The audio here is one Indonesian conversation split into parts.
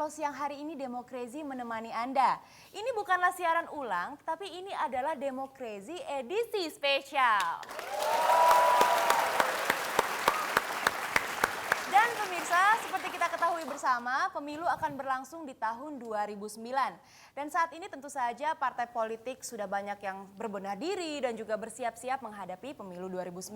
kalau siang hari ini Demokrasi menemani Anda. Ini bukanlah siaran ulang, tapi ini adalah Demokrasi edisi spesial. Dan pemirsa, seperti kita ketahui bersama, pemilu akan berlangsung di tahun 2009. Dan saat ini tentu saja partai politik sudah banyak yang berbenah diri dan juga bersiap-siap menghadapi pemilu 2009.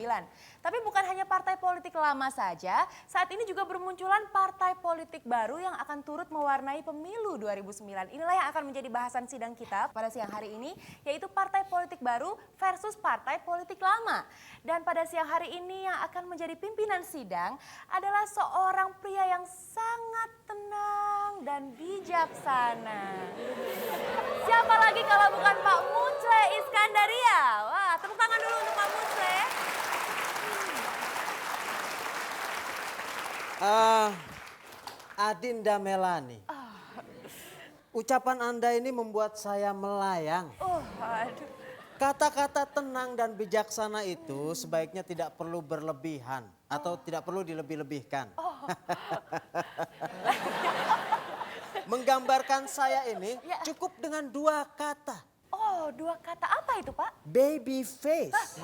Tapi bukan hanya partai politik lama saja, saat ini juga bermunculan partai politik baru yang akan turut mewarnai pemilu 2009. Inilah yang akan menjadi bahasan sidang kita pada siang hari ini, yaitu partai politik baru versus partai politik lama. Dan pada siang hari ini yang akan menjadi pimpinan sidang adalah seorang pria yang sangat tenang dan bijaksana. Siapa lagi kalau bukan Pak Mucle Iskandaria? Wah, tepuk tangan dulu untuk Pak Mucle. Adinda Melani. Ucapan Anda ini membuat saya melayang. Aduh. Kata-kata tenang dan bijaksana itu sebaiknya tidak perlu berlebihan atau tidak perlu dilebih-lebihkan. Menggambarkan saya ini cukup dengan dua kata. Oh, dua kata apa itu, Pak? Baby face.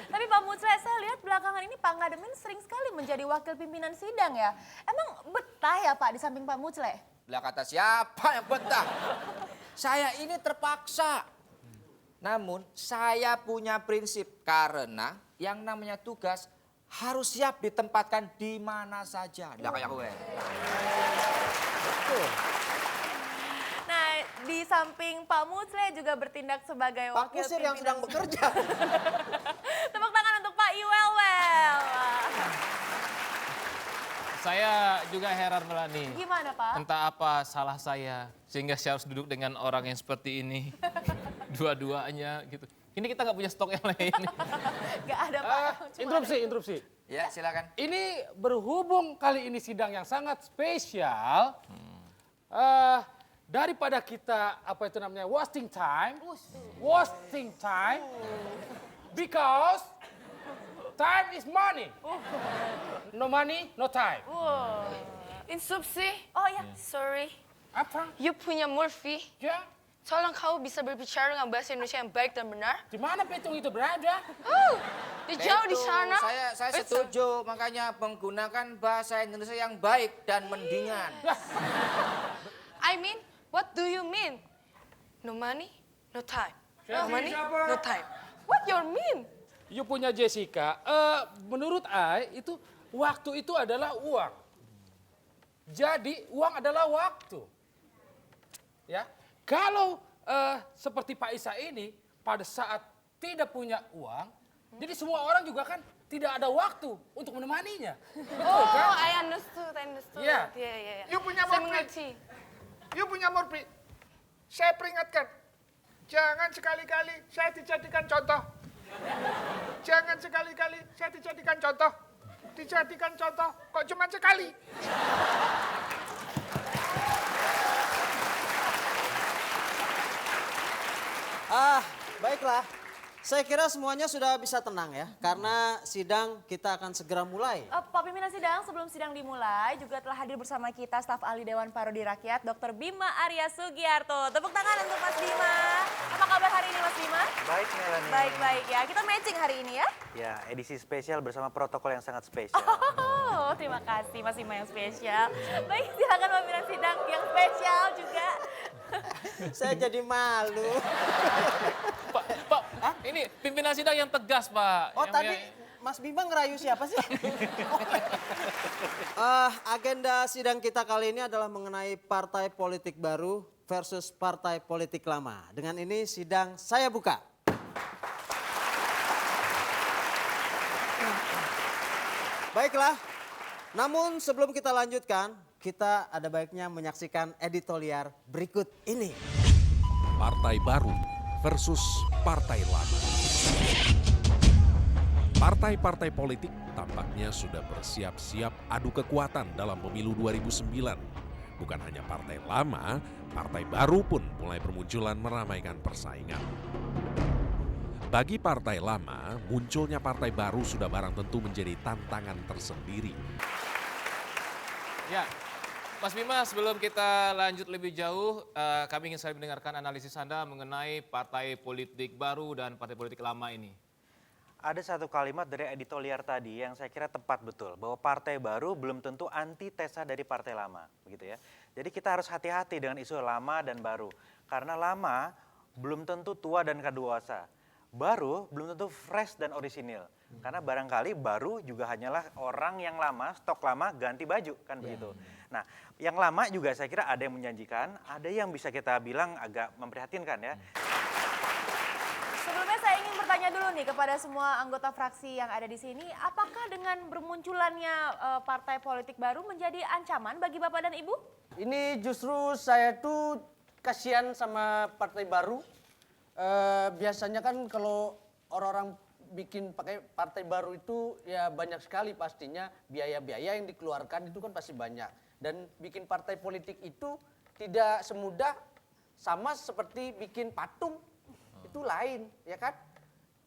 Tapi Pak Mucle, saya lihat belakangan ini Pak Ngademin sering sekali menjadi wakil pimpinan sidang ya. Emang betah ya Pak di samping Pak Mucle? Lah kata siapa yang betah? Saya ini terpaksa. Namun saya punya prinsip karena yang namanya tugas harus siap ditempatkan di mana saja. Nggak kayak gue. Betul. Nah, di samping Pak Mucle juga bertindak sebagai Pak wakil Kusir yang pimpinan sedang bekerja. Tepuk tangan untuk Pak Iwelwel. Saya juga heran Melani. Gimana Pak? Entah apa salah saya sehingga saya harus duduk dengan orang yang seperti ini. Dua-duanya gitu. Ini kita nggak punya stok yang lain. Gak ada Pak. Cuma Interupsi. Ya silakan. Ini berhubung kali ini sidang yang sangat spesial. Daripada kita wasting time. Because time is money. No money, no time. Insubsi, Oh ya, sorry. Apa? You punya Murphy. Ya, Tolong kamu bisa berbicara dengan bahasa Indonesia yang baik dan benar. di mana petung itu berada? Di jauh di Itu, sana. Saya setuju, makanya menggunakan bahasa Indonesia yang baik dan mendingan. I mean, what do you mean? No money, no time. No money, no time. What you mean? You punya Jessica. Menurut I itu waktu itu adalah uang. Jadi uang adalah waktu. Ya, kalau seperti Pak Isa ini pada saat tidak punya uang, jadi semua orang juga kan tidak ada waktu untuk menemaninya. Betul kan? Oh, I understood. Iya. Yeah. You punya Saya Murphy. mengerti. You punya Murphy. Saya peringatkan, jangan sekali-kali saya dijadikan contoh. Jangan sekali-kali saya dijadikan contoh. Dijadikan contoh kok cuma sekali. Baiklah. Saya kira semuanya sudah bisa tenang ya, karena sidang kita akan segera mulai. Pak pimpinan sidang, sebelum sidang dimulai juga telah hadir bersama kita staf ahli Dewan Parodi Rakyat, Dr. Bima Arya Sugiarto. Tepuk tangan untuk Mas Bima. Apa kabar hari ini Mas Bima? Baik Melani. Baik ya. Kita matching hari ini ya. Ya, edisi spesial bersama protokol yang sangat spesial. Oh, terima kasih Mas Bima yang spesial. Baik, silakan Pak pimpinan sidang yang spesial juga. Saya jadi malu. Pak, ini pimpinan sidang yang tegas Pak. Oh Yang tadi Mas Bima ngerayu siapa sih? Agenda sidang kita kali ini adalah mengenai partai politik baru versus partai politik lama. Dengan ini sidang saya buka. Baiklah, namun sebelum kita lanjutkan, kita ada baiknya menyaksikan editorial berikut ini. Partai baru versus partai lama. Partai-partai politik tampaknya sudah bersiap-siap adu kekuatan dalam pemilu 2009. Bukan hanya partai lama, partai baru pun mulai bermunculan meramaikan persaingan. Bagi partai lama, munculnya partai baru sudah barang tentu menjadi tantangan tersendiri. Ya, Mas Bima, sebelum kita lanjut lebih jauh, kami ingin sekali mendengarkan analisis Anda mengenai partai politik baru dan partai politik lama ini. Ada satu kalimat dari editorial tadi yang saya kira tepat betul, bahwa partai baru belum tentu antitesa dari partai lama, begitu ya. Jadi kita harus hati-hati dengan isu lama dan baru, karena lama belum tentu tua dan kadaluarsa, baru belum tentu fresh dan orisinil. Karena barangkali baru juga hanyalah orang yang lama, stok lama ganti baju, kan begitu. Nah, yang lama juga saya kira ada yang menjanjikan, ada yang bisa kita bilang agak memprihatinkan ya. Sebelumnya saya ingin bertanya dulu nih kepada semua anggota fraksi yang ada di sini, apakah dengan bermunculannya partai politik baru menjadi ancaman bagi Bapak dan Ibu? Ini justru saya tuh kasihan sama partai baru. Biasanya kan kalau orang-orang bikin pakai partai baru itu ya banyak sekali pastinya biaya-biaya yang dikeluarkan itu kan pasti banyak. Dan bikin partai politik itu tidak semudah sama seperti bikin patung, itu lain ya kan.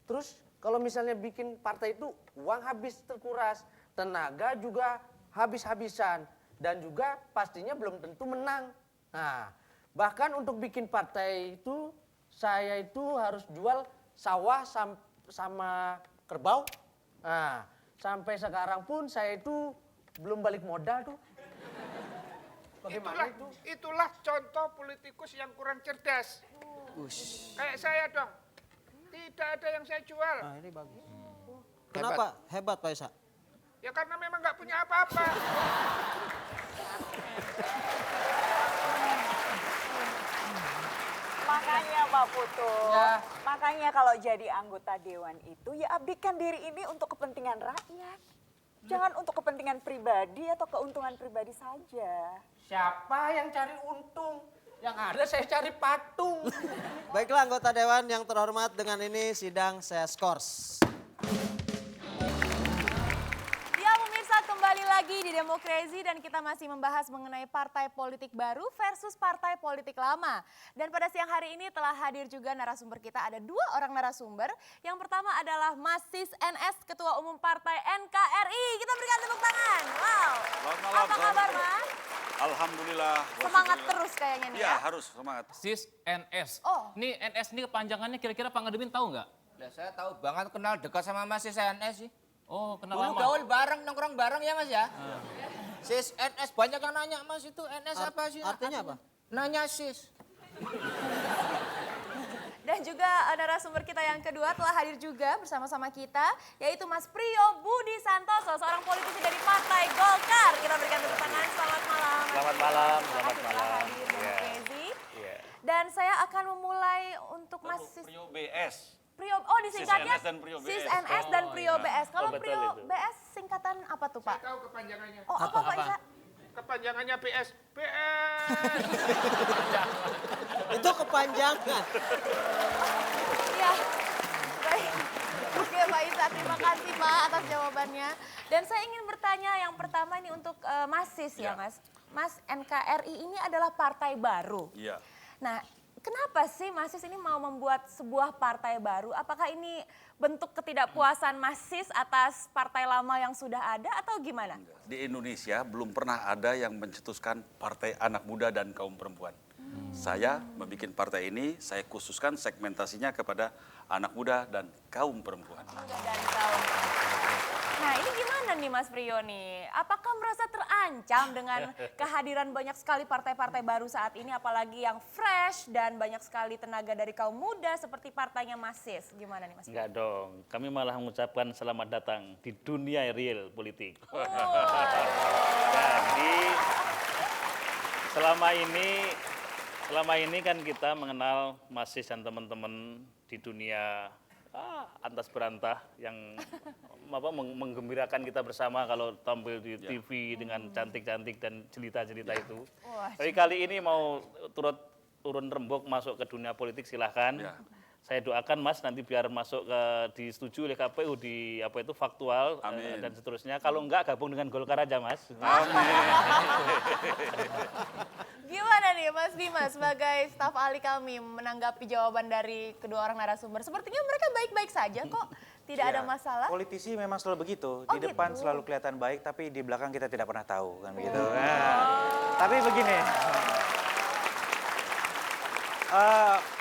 Terus kalau misalnya bikin partai itu uang habis terkuras, tenaga juga habis-habisan dan juga pastinya belum tentu menang. Nah, bahkan untuk bikin partai itu saya itu harus jual sawah sama kerbau. Nah, sampai sekarang pun saya itu belum balik modal tuh. Bagaimana itu? Itulah contoh politikus yang kurang cerdas. Kayak saya dong. Tidak ada yang saya jual. Nah, ini bagus. Kenapa? Hebat Pak Isa. Ya karena memang nggak punya apa-apa. Makanya Pak Putu, makanya kalau jadi anggota dewan itu ya abdikan diri ini untuk kepentingan rakyat. Jangan untuk kepentingan pribadi atau keuntungan pribadi saja. Siapa yang cari untung? Yang ada saya cari patung. Baiklah anggota dewan yang terhormat, dengan ini sidang saya skors. Ya pemirsa, kembali lagi di Demokrasi dan kita masih membahas mengenai partai politik baru versus partai politik lama. Dan pada siang hari ini telah hadir juga narasumber kita, ada 2 orang narasumber. Yang pertama adalah Mas Sis NS, Ketua Umum Partai NKRI. Kita berikan tepuk tangan. Wow. Apa kabar Mas? Alhamdulillah. Semangat terus kayaknya nih Iya, ya. harus semangat. Sis NS. Oh. Nih NS ini kepanjangannya kira-kira Pak Ngedemin tahu nggak? Lah saya tahu banget, kenal dekat sama Mas Sis NS sih. Oh, kenal Dulu lama. gaul bareng, nongkrong bareng ya Mas ya. Sis NS, banyak yang nanya Mas itu NS apa sih? Artinya apa? Nanya Sis. Dan juga narasumber kita yang kedua telah hadir juga bersama-sama kita, yaitu Mas Priyo Budi Santoso, seorang politisi dari Partai Golkar. Kita berikan tepuk tangan. Selamat malam. Selamat malam, Terima selamat kasih telah malam. hadir di Demokrasi. Iya. Dan saya akan memulai untuk Mas Sis Prio BS. Prio, oh disingkatnya Sis NS dan Prio BS. Sis NS dan Prio BS. Kalau Oh, betul Prio itu. BS singkatan apa tuh Pak? Tahu kepanjangannya. Oh apa Pak Isa? Kepanjangannya PS. PS. Itu kepanjangan. Ya, baik. Oke Pak Isa, terima kasih Pak atas jawabannya. Dan saya ingin bertanya yang pertama ini untuk Mas Sis ya Mas. Mas, NKRI ini adalah partai baru. Iya. Nah, kenapa sih Mas Sis ini mau membuat sebuah partai baru? Apakah ini bentuk ketidakpuasan Mas Sis atas partai lama yang sudah ada atau gimana? Di Indonesia belum pernah ada yang mencetuskan partai anak muda dan kaum perempuan. Saya membuat partai ini, saya khususkan segmentasinya kepada anak muda dan kaum perempuan. Dan kaum. Nah ini gimana nih Mas Priyo nih? Apakah merasa terancam dengan kehadiran banyak sekali partai-partai baru saat ini, apalagi yang fresh dan banyak sekali tenaga dari kaum muda seperti partainya Mas Sis? Gimana nih Mas Priyo? Enggak dong, kami malah mengucapkan selamat datang di dunia real politik. Jadi selama ini kan kita mengenal Mas Sis dan teman-teman di dunia antas berantah yang menggembirakan kita bersama kalau tampil di TV dengan cantik-cantik dan jelita-jelita itu. Tapi kali ini mau turun rembuk masuk ke dunia politik silahkan. Ya. Saya doakan Mas nanti biar masuk ke disetujui oleh KPU di apa itu faktual dan seterusnya. Kalau enggak gabung dengan Golkar aja Mas. Gimana Gimana nih Mas Bima sebagai staf ahli kami menanggapi jawaban dari kedua orang narasumber? Sepertinya mereka baik-baik saja kok, tidak ada Ya, masalah. Politisi memang selalu begitu. Oh, Di depan gitu. selalu kelihatan baik, tapi di belakang kita tidak pernah tahu kan begitu. Nah, tapi begini,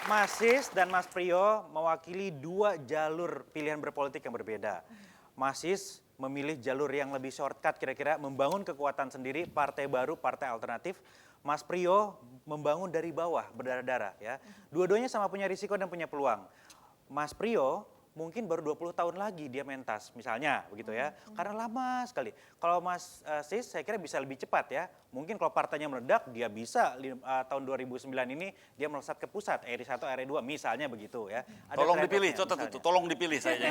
Mas Sis dan Mas Priyo mewakili dua jalur pilihan berpolitik yang berbeda. Mas Sis memilih jalur yang lebih shortcut kira-kira membangun kekuatan sendiri, partai baru, partai alternatif. Mas Priyo membangun dari bawah, berdarah-darah ya. Dua-duanya sama punya risiko dan punya peluang. Mas Priyo mungkin baru 20 tahun lagi dia mentas misalnya begitu ya. Karena lama sekali. Kalau Mas Sis saya kira bisa lebih cepat ya. Mungkin kalau partainya meledak dia bisa tahun 2009 ini dia melesat ke pusat, RI 1, RI 2 misalnya begitu ya. Ada Tolong track dipilih, record-nya catat misalnya. itu, tolong dipilih saya.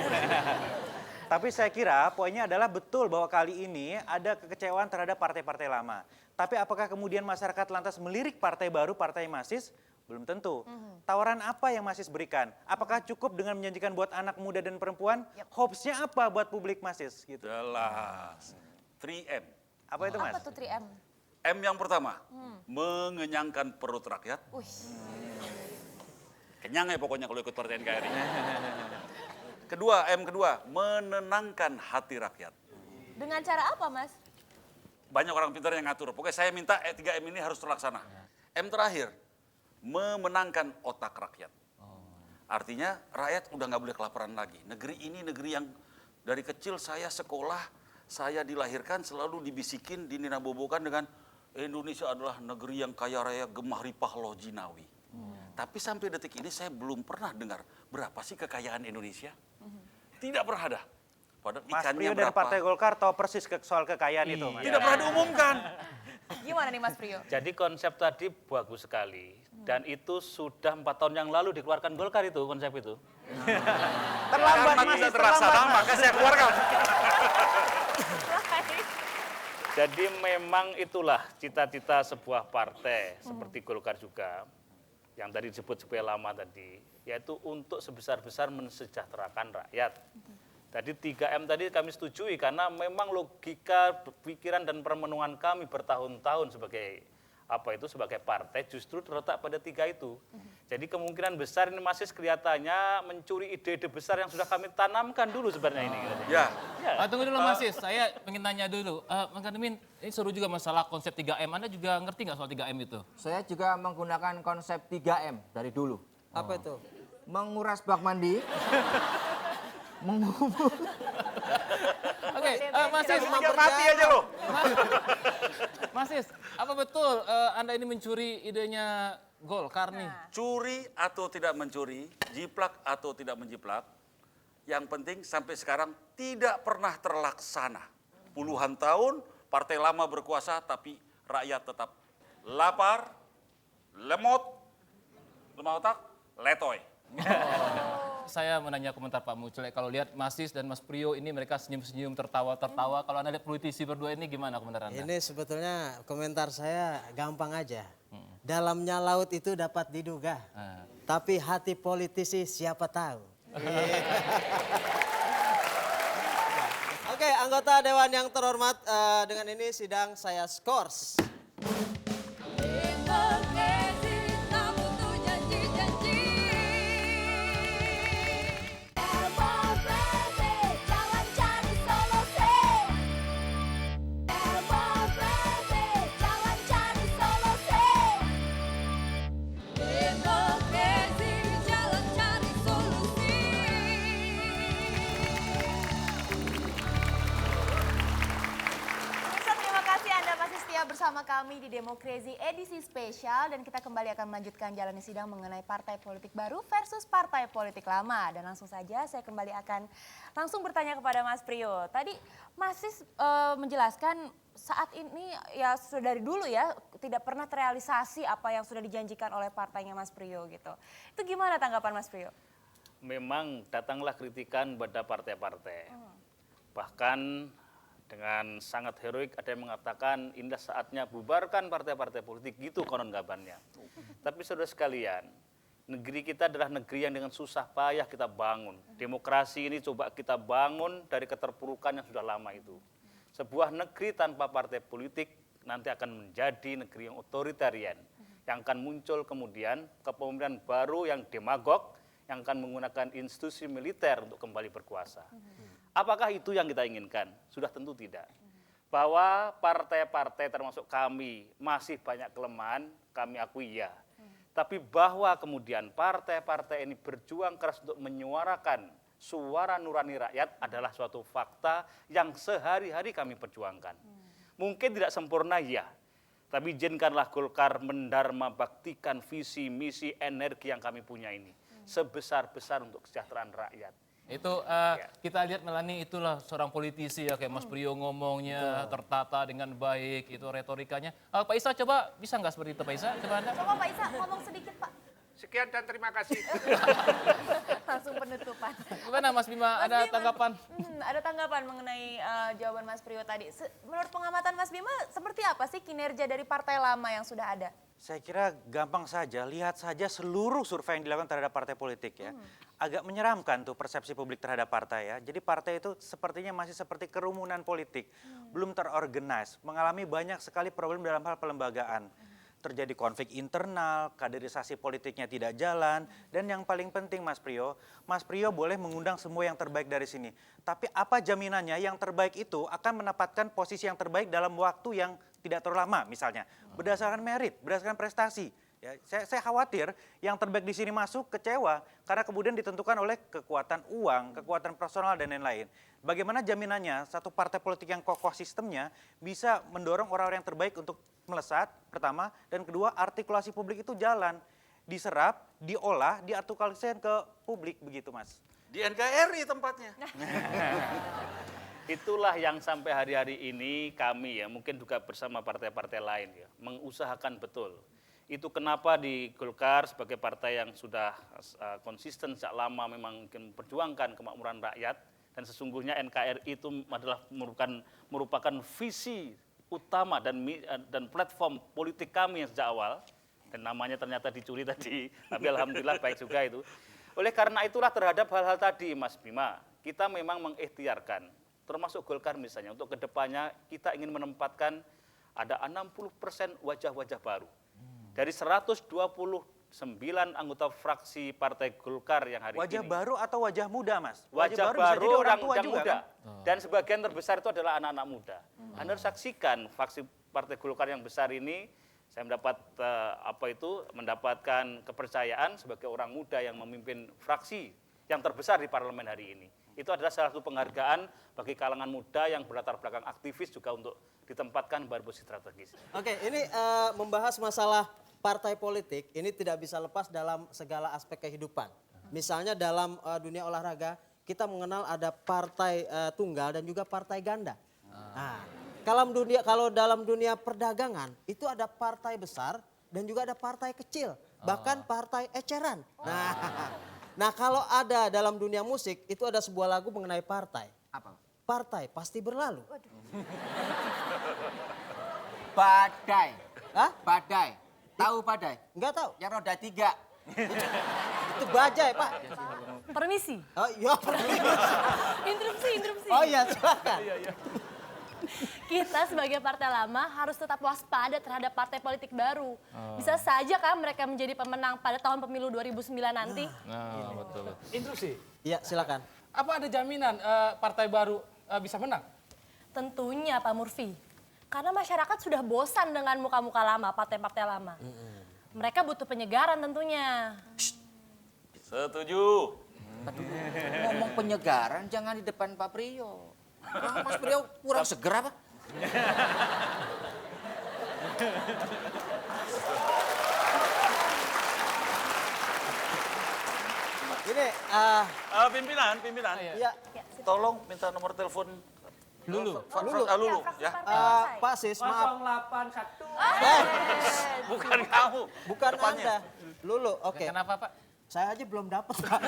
Tapi saya kira poinnya adalah betul bahwa kali ini ada kekecewaan terhadap partai-partai lama. Tapi apakah kemudian masyarakat lantas melirik partai baru, partai Mas Sis? Belum tentu. Tawaran apa yang Mas Sis berikan? Apakah cukup dengan menjanjikan buat anak muda dan perempuan? Hopes-nya apa buat publik Mas Sis? Gitu. Jelas. 3M. Apa itu Mas? Apa tuh 3M? M yang pertama, mengenyangkan perut rakyat. Kenyang ya pokoknya kalau ikut partai NKRI. Kedua, M kedua, menenangkan hati rakyat. Dengan cara apa Mas? Banyak orang pintar yang ngatur. Pokoknya saya minta 3M ini harus terlaksana. M terakhir, memenangkan otak rakyat. Artinya rakyat udah nggak boleh kelaparan lagi. Negeri ini negeri yang dari kecil saya sekolah, saya dilahirkan selalu dibisikin, dininabobokan dengan Indonesia adalah negeri yang kaya raya, gemah ripah loh jinawi. Tapi sampai detik ini saya belum pernah dengar berapa sih kekayaan Indonesia. Tidak pernah ada. Padahal Mas ikannya Priyo dari berapa. Partai Golkar tahu persis soal kekayaan itu. Mas. Tidak pernah diumumkan. Gimana nih Mas Priyo? Jadi konsep tadi bagus sekali. Dan itu sudah 4 tahun yang lalu dikeluarkan Golkar itu, konsep itu. Terlambat Karena Mas tidak Sis, terlaksana, terlambat. maka saya keluarkan. Jadi memang itulah cita-cita sebuah partai, seperti Golkar juga, yang tadi disebut sebagai lama tadi, yaitu untuk sebesar-besar mensejahterakan rakyat. Jadi 3M tadi kami setujui karena memang logika pikiran dan permenungan kami bertahun-tahun sebagai sebagai partai justru terletak pada 3 itu. Jadi kemungkinan besar ini masih kelihatannya mencuri ide-ide besar yang sudah kami tanamkan dulu sebenarnya ini. Ya. Tunggu dulu Mas Sis, saya ingin tanya dulu. Mas Kademin, ini seru juga masalah konsep 3M. Anda juga ngerti nggak soal 3M itu? Saya juga menggunakan konsep 3M dari dulu. Apa itu? Menguras bak mandi, mengubur. Oke, Mas Sis. Mati aja loh. Mas Sis, apa betul Anda ini mencuri idenya Golkar nih? Curi atau tidak mencuri, jiplak atau tidak menjiplak, yang penting sampai sekarang tidak pernah terlaksana. Puluhan tahun partai lama berkuasa tapi rakyat tetap lapar, lemot, lemah otak, letoy. Saya menanya komentar Pak Muclek, kalau lihat Mas Sis dan Mas Priyo ini mereka senyum-senyum, tertawa-tertawa. Kalau Anda lihat politisi berdua ini gimana komentar Anda? Ini sebetulnya komentar saya gampang aja. Dalamnya laut itu dapat diduga. Tapi hati politisi siapa tahu. Oke, anggota Dewan yang terhormat, dengan ini sidang saya skors. Pemirsa, terima kasih Anda masih setia bersama kami di Demokrasi edisi spesial dan kita kembali akan melanjutkan jalannya sidang mengenai partai politik baru versus partai politik lama. Dan langsung saja saya kembali akan langsung bertanya kepada Mas Priyo. Tadi Mas Sis menjelaskan saat ini ya sudah dari dulu ya tidak pernah terrealisasi apa yang sudah dijanjikan oleh partainya Mas Priyo gitu. Itu gimana tanggapan Mas Priyo? Memang datanglah kritikan pada partai-partai. Bahkan dengan sangat heroik ada yang mengatakan inilah saatnya bubarkan partai-partai politik, gitu konon kabarnya. Tapi saudara sekalian, negeri kita adalah negeri yang dengan susah payah kita bangun. Demokrasi ini coba kita bangun dari keterpurukan yang sudah lama itu. Sebuah negeri tanpa partai politik nanti akan menjadi negeri yang otoritarian. yang akan muncul kemudian kepemimpinan baru yang demagog, yang akan menggunakan institusi militer untuk kembali berkuasa. Apakah itu yang kita inginkan? Sudah tentu tidak. Bahwa partai-partai termasuk kami masih banyak kelemahan, kami akui ya. Tapi bahwa kemudian partai-partai ini berjuang keras untuk menyuarakan suara nurani rakyat adalah suatu fakta yang sehari-hari kami perjuangkan. Mungkin tidak sempurna ya, tapi izinkanlah Golkar mendharma baktikan visi, misi, energi yang kami punya ini sebesar-besar untuk kesejahteraan rakyat. Itu kita lihat Melani itulah seorang politisi ya, kayak Mas Priyo ngomongnya tertata dengan baik, itu retorikanya. Pak Isa coba bisa nggak seperti itu Pak Isa? Coba Anda. Coba Pak Isa ngomong sedikit Pak. Sekian dan terima kasih. Langsung penutupan. Gimana Mas Bima, ada tanggapan? Ada tanggapan mengenai jawaban Mas Priyo tadi. Menurut pengamatan Mas Bima, seperti apa sih kinerja dari partai lama yang sudah ada? Saya kira gampang saja, lihat saja seluruh survei yang dilakukan terhadap partai politik ya. Agak menyeramkan tuh persepsi publik terhadap partai ya. Jadi partai itu sepertinya masih seperti kerumunan politik, belum terorganize, mengalami banyak sekali problem dalam hal pelembagaan. Terjadi konflik internal, kaderisasi politiknya tidak jalan, dan yang paling penting Mas Priyo boleh mengundang semua yang terbaik dari sini. Tapi apa jaminannya yang terbaik itu akan mendapatkan posisi yang terbaik dalam waktu yang tidak terlalu lama misalnya, berdasarkan merit, berdasarkan prestasi. Ya, saya khawatir yang terbaik di sini masuk kecewa karena kemudian ditentukan oleh kekuatan uang, kekuatan personal dan lain-lain. Bagaimana jaminannya satu partai politik yang kokoh sistemnya bisa mendorong orang-orang yang terbaik untuk melesat, pertama, dan kedua artikulasi publik itu jalan, diserap, diolah, diartikulasikan ke publik begitu Mas. Di NKRI tempatnya. Itulah yang sampai hari-hari ini kami ya, mungkin juga bersama partai-partai lain ya, mengusahakan betul. Itu kenapa di Golkar sebagai partai yang sudah konsisten sejak lama memang mungkin memperjuangkan kemakmuran rakyat, dan sesungguhnya NKRI itu adalah merupakan visi utama dan platform politik kami yang sejak awal, dan namanya ternyata dicuri tadi, tapi alhamdulillah baik juga itu. Oleh karena itulah terhadap hal-hal tadi Mas Bima, kita memang mengikhtiarkan, termasuk Golkar misalnya, untuk kedepannya kita ingin menempatkan ada 60% wajah-wajah baru. Dari 129 anggota fraksi Partai Golkar yang hari wajah ini. baru atau wajah muda Mas? Wajah bisa baru jadi orang yang tua juga muda. kan? Dan sebagian terbesar itu adalah anak-anak muda. Anda harus saksikan fraksi Partai Golkar yang besar ini, saya mendapatkan kepercayaan sebagai orang muda yang memimpin fraksi yang terbesar di parlemen hari ini. Itu adalah salah satu penghargaan bagi kalangan muda yang berlatar belakang aktivis juga untuk ditempatkan pada posisi strategis. Oke, ini membahas masalah partai politik, ini tidak bisa lepas dalam segala aspek kehidupan. Misalnya dalam dunia olahraga, kita mengenal ada partai tunggal dan juga partai ganda. Nah, kalau dalam dunia perdagangan, itu ada partai besar dan juga ada partai kecil, bahkan partai eceran. Nah, kalau ada dalam dunia musik, itu ada sebuah lagu mengenai partai. Apa? Partai pasti berlalu. Badai. Hah? Badai. Tahu badai? Enggak tahu. Yang roda 3. Itu bajai, Pak. Permisi. Oh iya, Interupsi. Oh iya, silakan. Kita sebagai partai lama harus tetap waspada terhadap partai politik baru. Bisa saja kan mereka menjadi pemenang pada tahun pemilu 2009 nanti. Nah, betul. Interupsi. Iya, silakan. Apa ada jaminan partai baru bisa menang? Tentunya Pak Murphy. Karena masyarakat sudah bosan dengan muka-muka lama, partai-partai lama. Mereka butuh penyegaran tentunya. Setuju. Ngomong penyegaran jangan di depan Pak Priyo. Mas Priyo kurang seger apa? Ini, Pimpinan. iya. Tolong minta nomor telepon Lulu. Lulu ya. Pak Sis, maaf. 081. Bukan kamu. Bukan Depannya. Anda. Lulu, oke. Kenapa Pak? Saya aja belum dapat, Pak.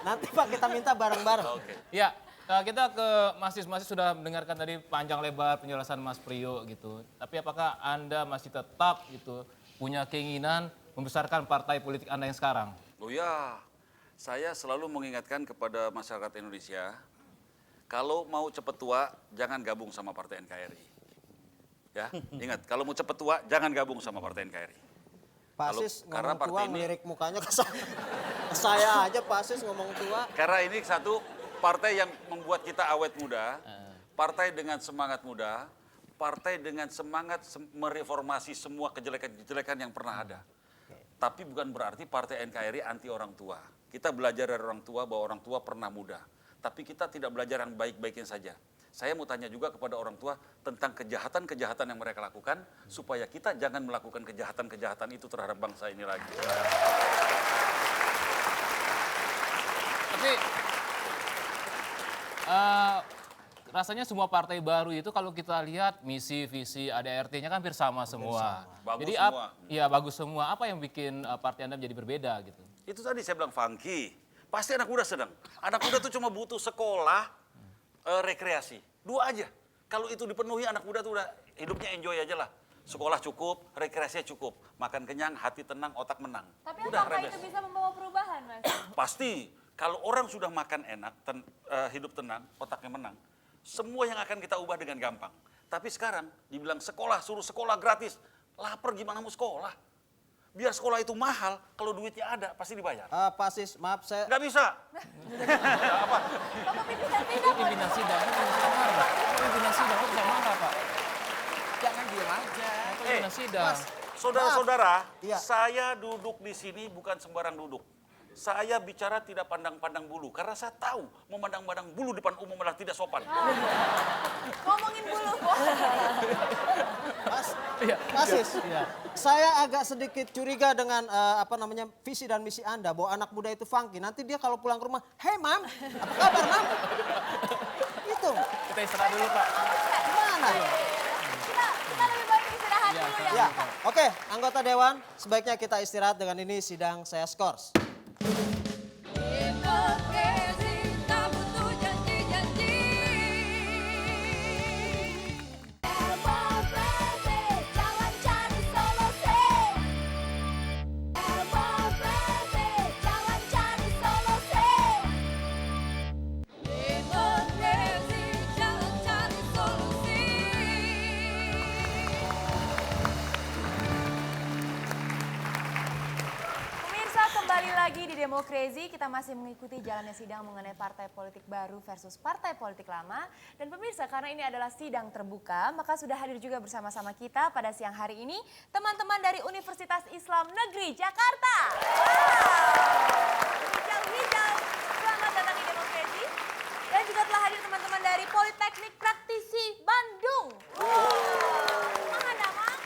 Nanti Pak kita minta bareng-bareng. Oke. Ya, kita ke Mas Sis sudah mendengarkan tadi panjang lebar penjelasan Mas Priyo gitu. Tapi apakah Anda masih tetap gitu punya keinginan membesarkan partai politik Anda yang sekarang? Oh ya, saya selalu mengingatkan kepada masyarakat Indonesia, kalau mau cepat tua, jangan gabung sama partai NKRI. Ya, ingat kalau mau cepet tua jangan gabung sama Partai NKRI. Pak Kalau- Sis karena ngomong tua partai ini- melirik mukanya ke saya. Ke saya aja Pak Sis ngomong tua. Karena ini satu partai yang membuat kita awet muda, partai dengan semangat muda, partai dengan semangat mereformasi semua kejelekan-kejelekan yang pernah ada. Tapi bukan berarti Partai NKRI anti orang tua. Kita belajar dari orang tua bahwa orang tua pernah muda. Tapi kita tidak belajar yang baik-baiknya saja. Saya mau tanya juga kepada orang tua tentang kejahatan-kejahatan yang mereka lakukan, supaya kita jangan melakukan kejahatan-kejahatan itu terhadap bangsa ini lagi. Tapi rasanya semua partai baru itu kalau kita lihat misi, visi, ADRT-nya kan hampir sama semua. Bagus Jadi semua. Iya bagus semua. Apa yang bikin partai Anda menjadi berbeda gitu? Itu tadi saya bilang funky. Pasti anak muda sedang. Anak muda tuh cuma butuh sekolah, rekreasi. Dua aja. Kalau itu dipenuhi anak muda tuh udah hidupnya enjoy aja lah. Sekolah cukup, rekreasinya cukup. Makan kenyang, hati tenang, otak menang. Tapi Udah, apakah rebes. itu bisa membawa perubahan, Mas? Pasti. Kalau orang sudah makan enak, hidup tenang, otaknya menang. Semua yang akan kita ubah dengan gampang. Tapi sekarang dibilang sekolah, suruh sekolah gratis. Lapar gimana mau sekolah? Biar sekolah itu mahal, kalau duitnya ada pasti dibayar. Pak Sis, maaf saya. Nggak bisa. Pimpinan sidang kok bisa marah? Pimpinan sidang kok bisa marah Pak? Jangan diam aja. Pimpinan sidang. Saudara-saudara, Iya. saya duduk di sini bukan sembarang duduk. Saya bicara tidak pandang-pandang bulu, karena saya tahu memandang-pandang bulu depan umum adalah tidak sopan. Ngomongin bulu. Pak Sis, saya agak sedikit curiga dengan visi dan misi Anda bahwa anak muda itu funky. Nanti dia kalau pulang ke rumah, "Hey Mam, apa kabar Mam?" Itu. Kita istirahat dulu Pak. Gimana? Kita lebih baik istirahat dulu ya. Ya, oke, anggota Dewan, sebaiknya kita istirahat dengan ini sidang saya skors. Hipokrasi, tak butuh janji-janji. Demokrasi, jangan cari solusi. Demokrasi, jangan cari solusi. Hipokrasi, jangan cari solusi. Pemirsa, kembali lagi di Demokrasi, kita masih mengikuti jalannya sidang mengenai partai politik baru versus partai politik lama. Dan pemirsa, karena ini adalah sidang terbuka, maka sudah hadir juga bersama-sama kita pada siang hari ini teman-teman dari Universitas Islam Negeri Jakarta. Hijau-hijau, selamat datang di Demokrasi. Dan juga telah hadir teman-teman dari Politeknik Praktisi Bandung. Mana, Mang?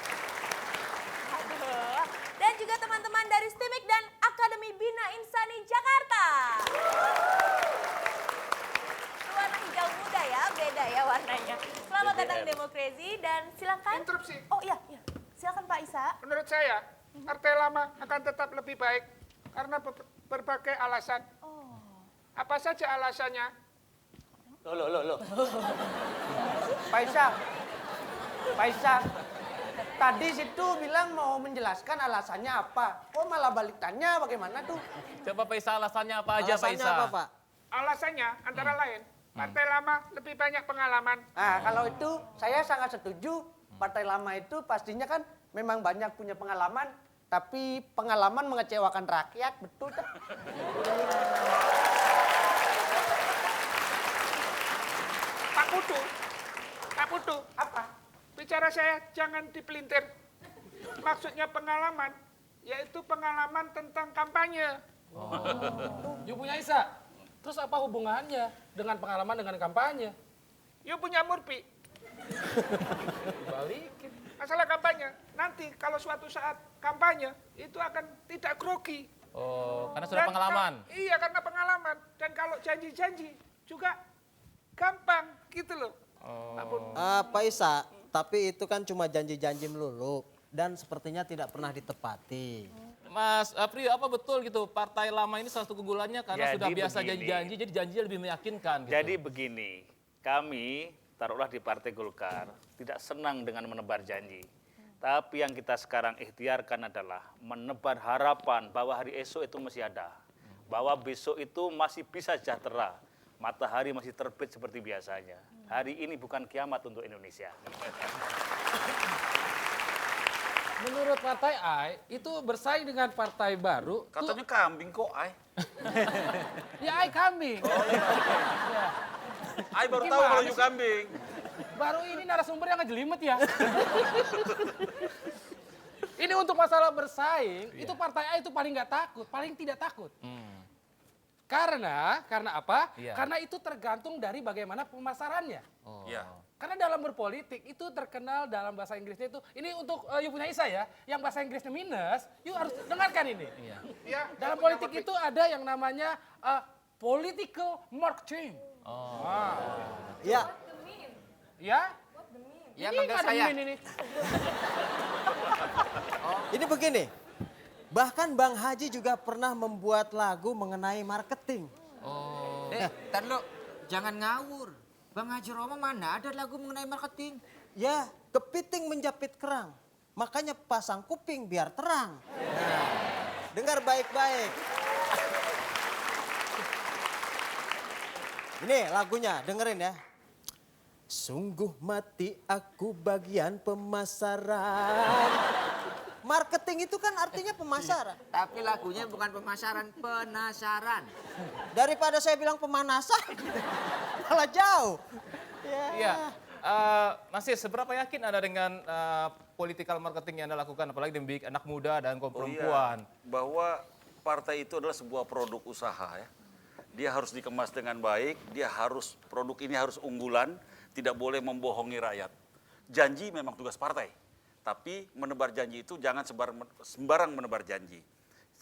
Aduh. Dan juga teman-teman dari STIMIK dan Akademi Bina Insani Jakarta. Warna hijau muda ya, beda ya warnanya. Selamat datang di Demokrasi dan silakan. Interupsi. Oh iya, silakan Pak Isa. Menurut saya, partai lama akan tetap lebih baik karena berbagai alasan. Apa saja alasannya? Loh. Pak Isa, tadi situ bilang mau menjelaskan alasannya apa. Kok malah balik tanya bagaimana tuh? Coba Pak Isa alasannya apa aja Pak Alasannya Isa? apa, Pak? Alasannya antara lain, partai lama lebih banyak pengalaman. Nah, kalau itu saya sangat setuju. Partai lama itu pastinya kan memang banyak punya pengalaman, tapi pengalaman mengecewakan rakyat, betul tak? Pak Putu, Apa? bicara saya jangan dipelintir. Maksudnya pengalaman, yaitu pengalaman tentang kampanye. You punya Isa. Terus apa hubungannya dengan pengalaman dengan kampanye? You punya Murpi. Balikin. Masalah kampanye, nanti kalau suatu saat kampanye, itu akan tidak grogi. Oh, karena sudah Dan pengalaman. Iya, karena pengalaman. Dan kalau janji-janji juga gampang gitu loh. Pak Putu. Pak Isa, tapi itu kan cuma janji-janji melulu dan sepertinya tidak pernah ditepati. Mas Priyo, apa betul gitu partai lama ini salah satu keunggulannya karena Jadi sudah biasa begini. janji-janji, jadi janjinya lebih meyakinkan gitu. Jadi begini, kami taruhlah di Partai Golkar tidak senang dengan menebar janji. Tapi yang kita sekarang ikhtiarkan adalah menebar harapan bahwa hari esok itu masih ada. Bahwa besok itu masih bisa sejahtera. matahari masih terbit seperti biasanya. Hari ini bukan kiamat untuk Indonesia. Menurut partai I itu bersaing dengan partai baru. Katanya kambing kok, Ai. Ya I kambing. Ya. Ai baru tahu kalau you kambing. Baru ini narasumber yang ngejelimet ya. Ini untuk masalah bersaing, itu partai A itu paling nggak takut, paling tidak takut. Karena apa? Iya. Karena itu tergantung dari bagaimana pemasarannya. Iya. Karena dalam berpolitik itu terkenal dalam bahasa Inggrisnya itu, ini untuk you punya Isa ya, yang bahasa Inggrisnya minus, you harus dengarkan ini. Iya, Dalam politik itu ada yang namanya political marketing. Ya, Ya? Ya, Ini manggil nggak ada saya. min ini. ini begini. Bahkan Bang Haji juga pernah membuat lagu mengenai marketing. Ntar lo, jangan ngawur. Bang Haji Romo mana ada lagu mengenai marketing? Ya, kepiting menjapit kerang. Makanya pasang kuping biar terang. Nah, dengar baik-baik. Ini lagunya, dengerin ya. Sungguh mati aku bagian pemasaran. Marketing itu kan artinya pemasaran. Tapi lagunya bukan pemasaran, penasaran. Daripada saya bilang pemanasan, malah jauh. Iya. Mas Sis, seberapa yakin Anda dengan political marketing yang Anda lakukan, apalagi demi anak muda dan kaum perempuan? Bahwa partai itu adalah sebuah produk usaha ya. Dia harus dikemas dengan baik, produk ini harus unggulan, tidak boleh membohongi rakyat. Janji memang tugas partai, tapi menebar janji itu jangan sembarang menebar janji.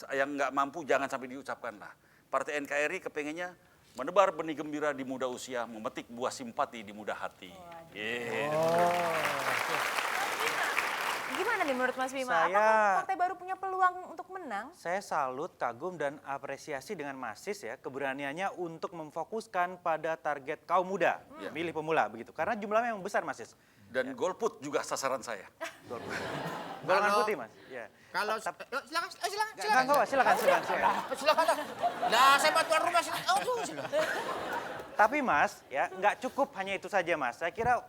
Yang nggak mampu jangan sampai diucapkan lah. Partai NKRI kepengennya menebar benih gembira di muda usia, memetik buah simpati di muda hati. Gimana nih menurut Mas Bima? Saya- Apakah partai baru punya peluang untuk menang? Saya salut, kagum, dan apresiasi dengan Mas Sis ya, keberaniannya untuk memfokuskan pada target kaum muda, milih pemula begitu. Karena jumlahnya yang besar Mas Sis. Dan golput juga sasaran saya. Golongan putih Mas. Ya. Kalau Silakan. silakan. Lah, saya buat tuan rumah silakan. Tapi Mas, ya nggak cukup hanya itu saja Mas. Saya kira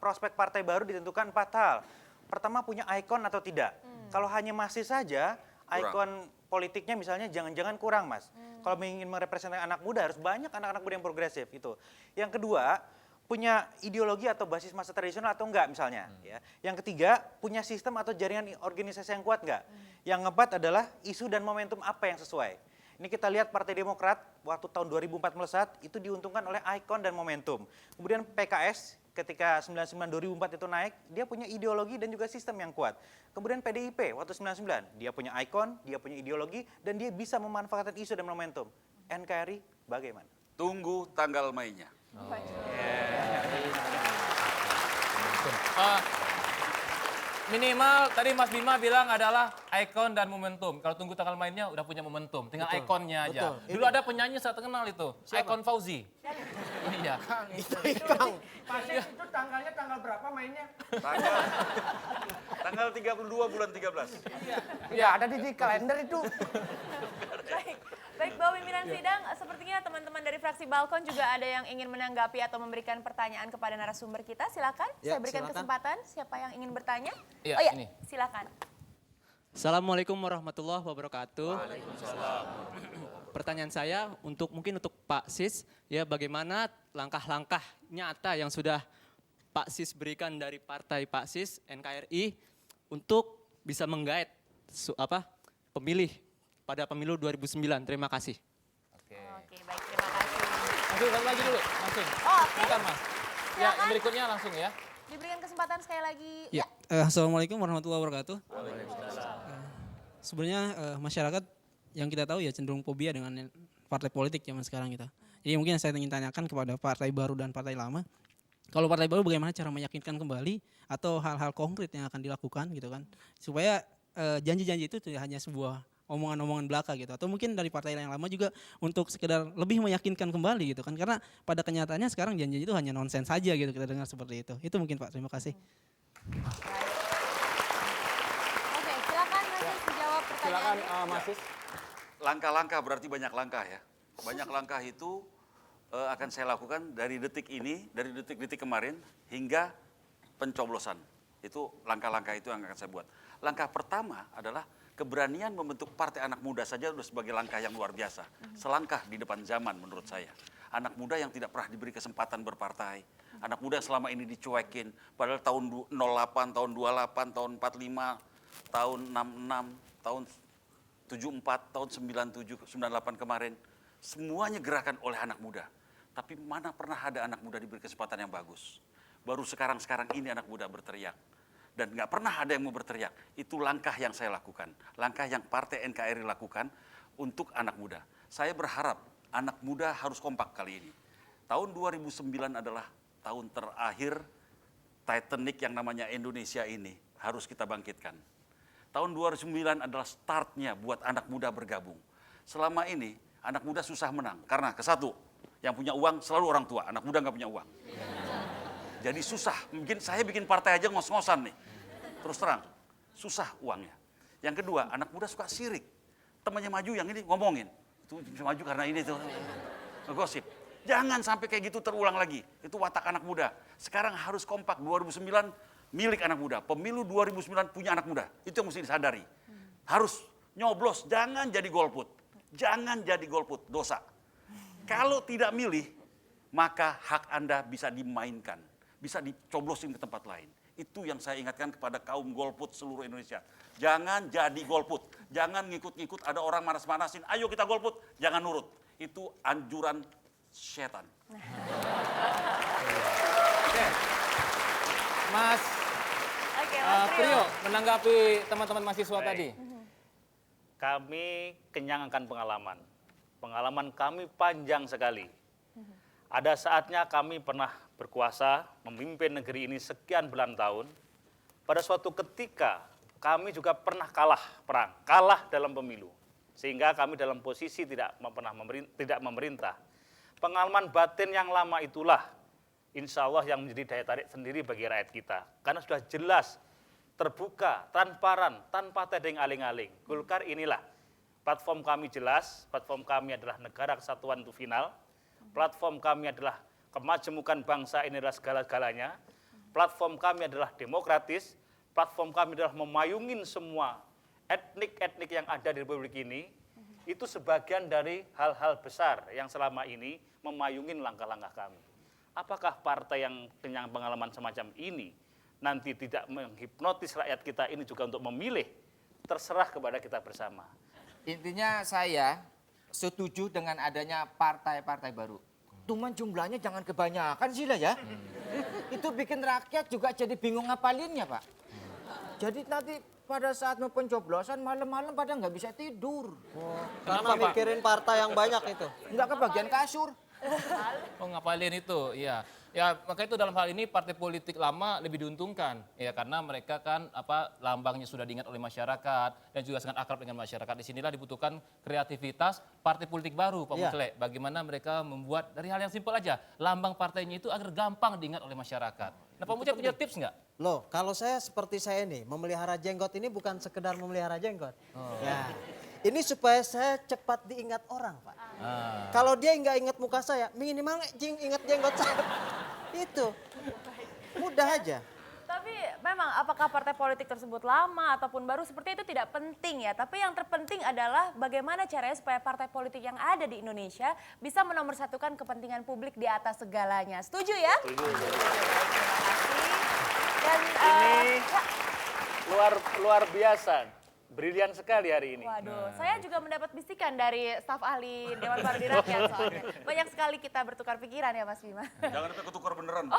prospek partai baru ditentukan 4 hal. Pertama, punya ikon atau tidak. Kalau hanya masih saja, ikon politiknya misalnya jangan-jangan kurang Mas. Kalau ingin merepresentasi anak muda harus banyak anak-anak muda yang progresif itu. Yang kedua, punya ideologi atau basis masa tradisional atau enggak misalnya. Ya. Yang ketiga, punya sistem atau jaringan organisasi yang kuat enggak. Yang keempat adalah isu dan momentum apa yang sesuai. Ini kita lihat Partai Demokrat waktu tahun 2014 itu diuntungkan oleh ikon dan momentum. Kemudian PKS ketika 99-2004 itu naik, dia punya ideologi dan juga sistem yang kuat. Kemudian PDIP waktu 99, dia punya ikon, dia punya ideologi, dan dia bisa memanfaatkan isu dan momentum. NKRI bagaimana? Tunggu tanggal mainnya. Minimal tadi Mas Bima bilang adalah ikon dan momentum. Kalau tunggu tanggal mainnya udah punya momentum, tinggal ikonnya aja. Dulu ada penyanyi saya terkenal itu, Ikon Fauzi. Iya. Pasnya itu tanggalnya tanggal berapa mainnya? Tanggal 32 bulan 13. Ya ada di kalender itu. Baik, Bapak pimpinan sidang, sepertinya teman-teman dari fraksi Balkon juga ada yang ingin menanggapi atau memberikan pertanyaan kepada narasumber kita. Silakan, Ya, saya berikan silakan. kesempatan. Siapa yang ingin bertanya? Iya, oh ya, ini. silakan. Assalamualaikum warahmatullahi wabarakatuh. Pertanyaan saya mungkin untuk Pak Sis, ya bagaimana langkah-langkah nyata yang sudah Pak Sis berikan dari partai Pak Sis NKRI untuk bisa menggait pemilih pada pemilu 2009. Terima kasih. Oke, baik, terima kasih. Langsung satu lagi dulu, langsung. Oh, oke. Bentar Mas. Ya, yang berikutnya langsung ya. Diberikan kesempatan sekali lagi. Ya, Assalamualaikum warahmatullahi wabarakatuh. Sebenarnya masyarakat yang kita tahu ya cenderung fobia dengan partai politik zaman sekarang kita. Jadi mungkin saya ingin tanyakan kepada partai baru dan partai lama. Kalau partai baru bagaimana cara meyakinkan kembali atau hal-hal konkret yang akan dilakukan gitu kan. Supaya janji-janji itu tidak hanya sebuah omongan-omongan belaka gitu. Atau mungkin dari partai yang lama juga untuk sekedar lebih meyakinkan kembali gitu kan. Karena pada kenyataannya sekarang janji itu hanya nonsens saja gitu kita dengar seperti itu. Itu mungkin Pak, terima kasih. Oke, silakan Mas Sis dijawab pertanyaannya. Mas Sis. Langkah-langkah berarti banyak langkah ya. Banyak langkah itu akan saya lakukan dari detik ini, dari detik-detik kemarin hingga pencoblosan. Itu langkah-langkah itu yang akan saya buat. Langkah pertama adalah keberanian membentuk partai anak muda saja sudah sebagai langkah yang luar biasa. Selangkah di depan zaman menurut saya. Anak muda yang tidak pernah diberi kesempatan berpartai. Anak muda yang selama ini dicuekin. Padahal tahun 08, tahun 28, tahun 45, tahun 66, tahun 74, tahun 97, 98 kemarin. Semuanya gerakan oleh anak muda. Tapi mana pernah ada anak muda diberi kesempatan yang bagus. Baru sekarang ini anak muda berteriak. Dan nggak pernah ada yang mau berteriak. Itu langkah yang saya lakukan. Langkah yang Partai NKRI lakukan untuk anak muda. Saya berharap anak muda harus kompak kali ini. Tahun 2009 adalah tahun terakhir Titanic yang namanya Indonesia ini harus kita bangkitkan. Tahun 2009 adalah startnya buat anak muda bergabung. Selama ini anak muda susah menang karena kesatu, yang punya uang selalu orang tua, anak muda nggak punya uang. Jadi susah, saya bikin partai aja ngos-ngosan nih. Terus terang, susah uangnya. Yang kedua, anak muda suka sirik. Temannya maju yang ini ngomongin. Itu bisa maju karena ini tuh ngegosip. Jangan sampai kayak gitu terulang lagi. Itu watak anak muda. Sekarang harus kompak. 2009 milik anak muda. Pemilu 2009 punya anak muda. Itu yang mesti disadari. Harus nyoblos, jangan jadi golput. Jangan jadi golput, dosa. Kalau tidak milih, maka hak Anda bisa dimainkan. Bisa dicoblosin ke tempat lain. Itu yang saya ingatkan kepada kaum golput seluruh Indonesia. Jangan jadi golput. Jangan ngikut-ngikut ada orang manas-manasin. Ayo kita golput. Jangan nurut. Itu anjuran setan. Oke. Mas Priyo, menanggapi teman-teman mahasiswa tadi. Kami kenyang akan pengalaman. Pengalaman kami panjang sekali. Ada saatnya kami pernah berkuasa, memimpin negeri ini sekian bulan tahun. Pada suatu ketika, kami juga pernah kalah dalam pemilu. Sehingga kami dalam posisi tidak memerintah. Pengalaman batin yang lama itulah, insya Allah yang menjadi daya tarik sendiri bagi rakyat kita. Karena sudah jelas, terbuka, transparan, tanpa tedeng aling-aling. Golkar inilah, platform kami jelas, platform kami adalah negara kesatuan itu final. Platform kami adalah kemajemukan bangsa ini adalah segala-galanya. Platform kami adalah demokratis. Platform kami adalah memayungin semua etnik-etnik yang ada di Republik ini. Itu sebagian dari hal-hal besar yang selama ini memayungin langkah-langkah kami. Apakah partai yang kenyang pengalaman semacam ini nanti tidak menghipnotis rakyat kita ini juga untuk memilih? Terserah kepada kita bersama. Intinya saya setuju dengan adanya partai-partai baru. Cuman jumlahnya jangan kebanyakan sih lah ya. Itu bikin rakyat juga jadi bingung ngapalinnya, Pak. Jadi nanti pada saat mau pencoblosan malam-malam pada nggak bisa tidur. Karena mikirin partai yang banyak itu. Nggak kebagian kasur. Oh, ngapalin itu, iya. Ya, maka itu dalam hal ini partai politik lama lebih diuntungkan. Ya, karena mereka kan lambangnya sudah diingat oleh masyarakat dan juga sangat akrab dengan masyarakat. Disinilah dibutuhkan kreativitas partai politik baru, Pak Mutlek. Bagaimana mereka membuat dari hal yang simpel aja, lambang partainya itu agar gampang diingat oleh masyarakat. Nah, Pak Mutlek punya tips nggak? Loh, kalau saya seperti saya nih, memelihara jenggot ini bukan sekedar memelihara jenggot. Ya. Ini supaya saya cepat diingat orang, Pak. Kalau dia nggak ingat muka saya, minimal ingat jenggot saya. Itu mudah aja. Tapi memang apakah partai politik tersebut lama ataupun baru seperti itu tidak penting ya. Tapi yang terpenting adalah bagaimana caranya supaya partai politik yang ada di Indonesia bisa menomorsatukan kepentingan publik di atas segalanya. Setuju ya? Setuju. Terima kasih. Dan ini luar biasa. Brilian sekali hari ini. Waduh, saya juga mendapat bisikan dari staf ahli Dewan Partai Rakyat soalnya. Banyak sekali kita bertukar pikiran ya Mas Bima. Jangan sampai ketukar beneran.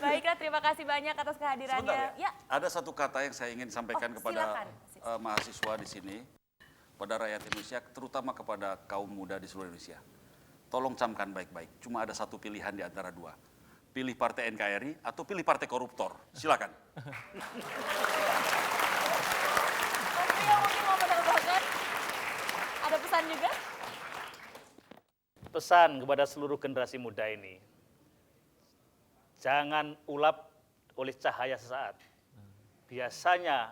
Baiklah, terima kasih banyak atas kehadirannya. Sebentar ya. Ada satu kata yang saya ingin sampaikan kepada mahasiswa di sini, pada rakyat Indonesia, terutama kepada kaum muda di seluruh Indonesia. Tolong camkan baik-baik, cuma ada satu pilihan di antara dua. Pilih partai NKRI atau pilih partai koruptor. Silakan. Yang mungkin mau menambahkan, ada pesan juga? Pesan kepada seluruh generasi muda ini, jangan ulap oleh cahaya sesaat. Biasanya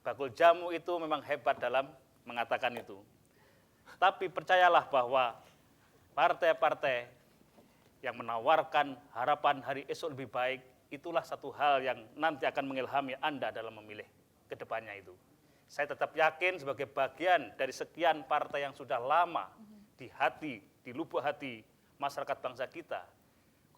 bakul jamu itu memang hebat dalam mengatakan itu. Tapi percayalah bahwa partai-partai yang menawarkan harapan hari esok lebih baik, itulah satu hal yang nanti akan mengilhami Anda dalam memilih ke depannya itu. Saya tetap yakin sebagai bagian dari sekian partai yang sudah lama di hati, di lubuk hati masyarakat bangsa kita,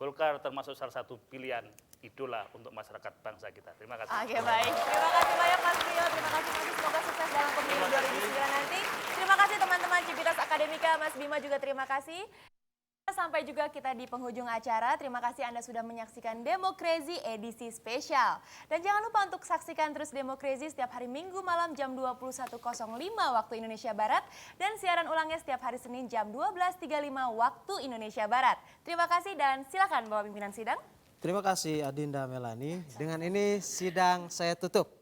Golkar termasuk salah satu pilihan idola untuk masyarakat bangsa kita. Terima kasih. Oke, baik. Terima kasih banyak Mas Prio, terima kasih Mas. Semoga sukses dalam pemilu 2009 nanti. Terima kasih teman-teman Civitas Akademika, Mas Bima juga terima kasih. Sampai juga kita di penghujung acara. Terima kasih Anda sudah menyaksikan Demokrasi edisi spesial. Dan jangan lupa untuk saksikan terus Demokrasi setiap hari Minggu malam jam 21.05 waktu Indonesia Barat. Dan siaran ulangnya setiap hari Senin jam 12.35 waktu Indonesia Barat. Terima kasih dan silakan Bapak Pimpinan Sidang. Terima kasih Adinda Melani. Dengan ini sidang saya tutup.